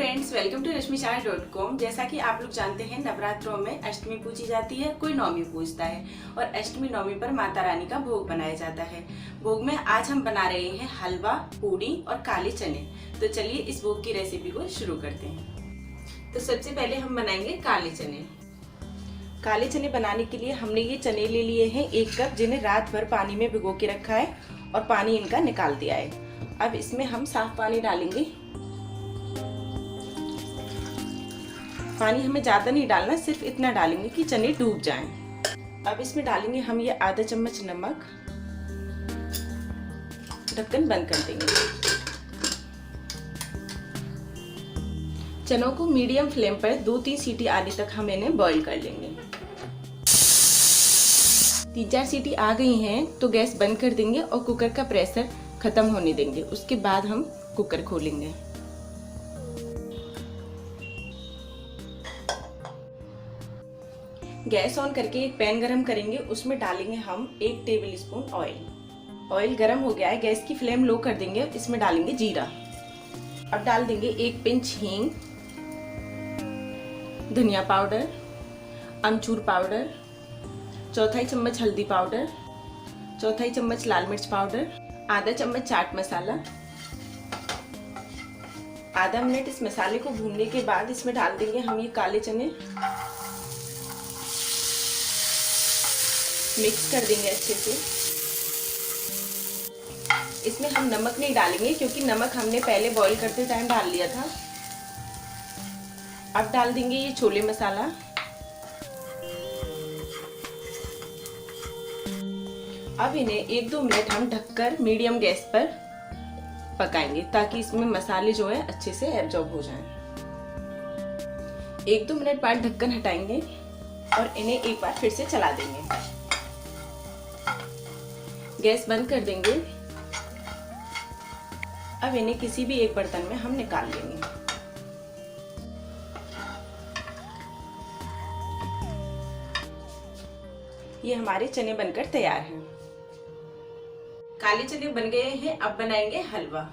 Friends, welcome to rashmichai.com। जैसा कि आप लोग जानते हैं, नवरात्रों में अष्टमी पूजी जाती है, कोई नौमी पूजता है और अष्टमी नौमी पर माता रानी का भोग बनाया जाता है। भोग में आज हम बना रहे हैं हलवा, पूड़ी और काले चने। तो चलिए इस भोग की रेसिपी को शुरू करते हैं। तो सबसे पहले हम बनाएंगे काले चने। काले चने बनाने के लिए हमने ये चने ले लिए हैं 1 कप, जिन्हें रात भर पानी में भिगो के रखा है और पानी इनका निकाल दिया है। अब इसमें हम साफ पानी डालेंगे। पानी हमें ज्यादा नहीं डालना, सिर्फ इतना डालेंगे कि चने डूब जाएं। अब इसमें डालेंगे हम ये आधा चम्मच नमक। ढक्कन बंद कर देंगे। चनों को मीडियम फ्लेम पर 2-3 सीटी आने तक हम इन्हें बॉईल कर लेंगे। 3-4 सीटी आ गई हैं तो गैस बंद कर देंगे और कुकर का प्रेशर खत्म होने देंगे। उसके बाद हम कुकर खोलेंगे। गैस ऑन करके एक पैन गरम करेंगे। उसमें डालेंगे हम 1 टेबल स्पून ऑयल। ऑयल गरम हो गया है, गैस की फ्लेम लो कर देंगे। इसमें डालेंगे जीरा। अब डाल देंगे 1 पिंच हींग, धनिया पाउडर, अमचूर पाउडर, 1/4 चम्मच हल्दी पाउडर, 1/4 चम्मच लाल मिर्च पाउडर, आधा चम्मच चाट मसाला। आधा मिनट इस मसाले को भूनने के बाद इसमें डाल देंगे हम ये काले चने। मिक्स कर देंगे अच्छे से। इसमें हम नमक नहीं डालेंगे क्योंकि नमक हमने पहले बॉईल करते टाइम डाल लिया था। अब डाल देंगे ये छोले मसाला। अब इन्हें 1-2 मिनट हम ढककर मीडियम गैस पर पकाएंगे ताकि इसमें मसाले जो है अच्छे से एब्जॉर्ब हो जाएं। 1-2 मिनट बाद ढक्कन हटाएंगे और इन्हें एक बार फिर से चला देंगे। गैस बंद कर देंगे। अब इन्हें किसी भी एक बर्तन में हम निकाल लेंगे। ये हमारे चने बनकर तैयार हैं। काले चने बन गए हैं। अब बनाएंगे हलवा।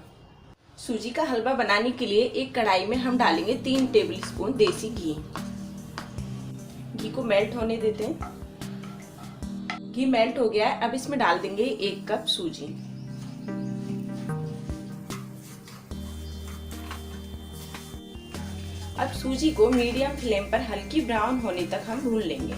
सूजी का हलवा बनाने के लिए एक कढ़ाई में हम डालेंगे 3 टेबल स्पून देसी घी। घी को मेल्ट होने देते हैं। घी मेल्ट हो गया है। अब इसमें डाल देंगे 1 कप सूजी। अब सूजी को मीडियम फ्लेम पर हल्की ब्राउन होने तक हम भून लेंगे।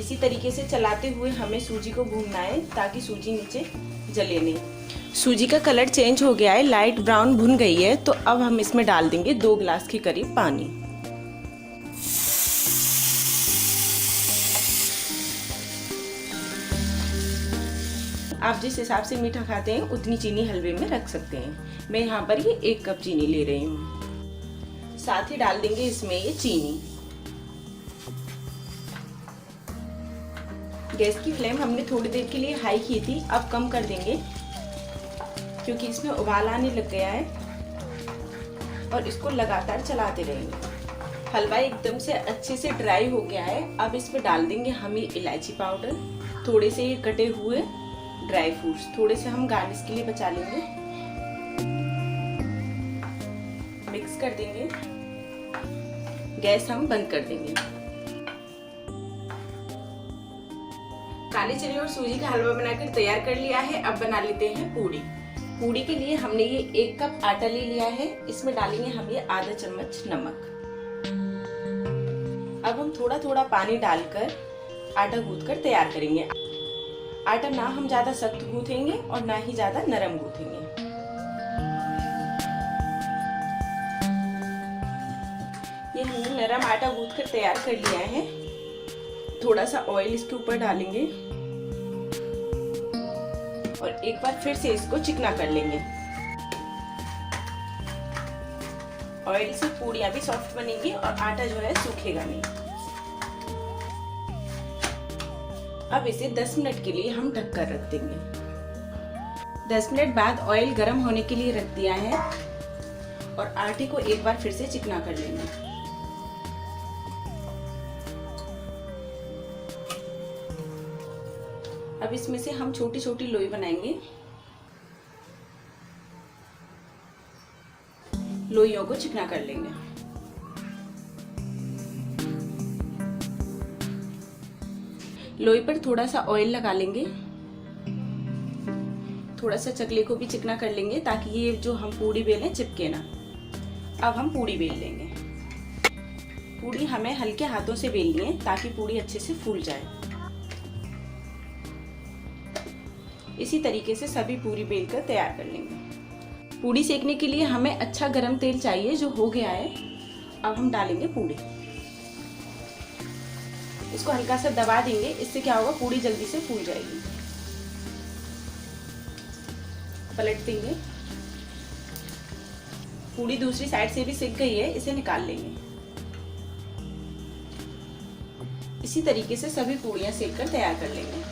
इसी तरीके से चलाते हुए हमें सूजी को भूनना है ताकि सूजी नीचे जले नहीं। सूजी का कलर चेंज हो गया है, लाइट ब्राउन भुन गई है। तो अब हम इसमें डाल देंगे 2 गिलास के करीब पानी। आप जिस हिसाब से मीठा खाते हैं उतनी चीनी हलवे में रख सकते हैं। मैं यहाँ पर ये 1 कप चीनी ले रही हूँ। साथ ही डाल देंगे इसमें ये चीनी। गैस की फ्लेम हमने थोड़ी देर के लिए हाई की थी, अब कम कर देंगे क्योंकि इसमें उबाल आने लग गया है और इसको लगातार चलाते रहेंगे। हलवा एकदम से अच्छे से ड्राई हो गया है। अब इसमें डाल देंगे हम ये इलायची पाउडर, थोड़े से ये कटे हुए ड्राई फ्रूट्स, थोड़े से हम गार्निश के लिए बचा लेंगे। मिक्स कर देंगे। गैस हम बंद कर देंगे। काले चने और सूजी का हलवा बनाकर तैयार कर लिया है। अब बना लेते हैं पूड़ी। पूड़ी के लिए हमने ये 1 कप आटा ले लिया है। इसमें डालेंगे हम ये आधा चम्मच नमक। अब हम थोड़ा थोड़ा पानी डालकर आटा गूंथ कर तैयार करेंगे। आटा ना हम ज्यादा सख्त गूंथेंगे और ना ही ज्यादा नरम गूंथेंगे। ये हमने नरम आटा गूंथ कर तैयार कर लिया है। थोड़ा सा ऑयल इसके ऊपर डालेंगे और एक बार फिर से इसको चिकना कर लेंगे। ऑयल से पूड़ियां भी सॉफ्ट बनेगी और आटा जो है सूखेगा नहीं। अब इसे 10 मिनट के लिए हम ढककर रख देंगे। 10 मिनट बाद ऑयल गर्म होने के लिए रख दिया है और आटे को एक बार फिर से चिकना कर लेंगे। अब इसमें से हम छोटी छोटी लोई बनाएंगे। लोइयों को चिकना कर लेंगे। लोई पर थोड़ा सा ऑयल लगा लेंगे। थोड़ा सा चकले को भी चिकना कर लेंगे ताकि ये जो हम पूड़ी बेलें चिपके ना। अब हम पूड़ी बेल लेंगे। पूड़ी हमें हल्के हाथों से बेलनी है ताकि पूड़ी अच्छे से फूल जाए। इसी तरीके से सभी पूरी बेलकर तैयार कर लेंगे। पूड़ी सेकने के लिए हमें अच्छा गरम तेल चाहिए जो हो गया है। अब हम डालेंगे पूड़ी। इसको हल्का सा दबा देंगे, इससे क्या होगा, पूड़ी जल्दी से फूल जाएगी। पलट देंगे। पूड़ी दूसरी साइड से भी सिक गई है, इसे निकाल लेंगे। इसी तरीके से सभी पूड़ियां सेक कर तैयार कर लेंगे।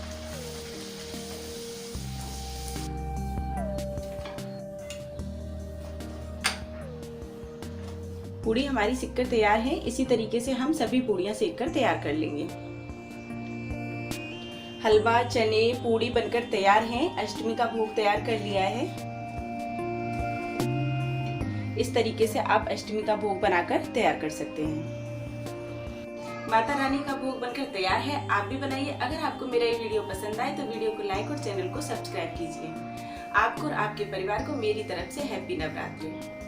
पूड़ी हमारी सिककर तैयार है। इसी तरीके से हम सभी पूड़ियां सेक कर तैयार कर लेंगे। हलवा, चने, पूड़ी बनकर तैयार हैं। अष्टमी का भोग तैयार कर लिया है। इस तरीके से आप अष्टमी का भोग बनाकर तैयार कर सकते हैं। माता रानी का भोग बनकर तैयार है, आप भी बनाइए। अगर आपको मेरा ये वीडियो पसंद आए तो वीडियो को लाइक और चैनल को सब्सक्राइब कीजिए। आपको और आपके परिवार को मेरी तरफ से हैप्पी नवरात्रि।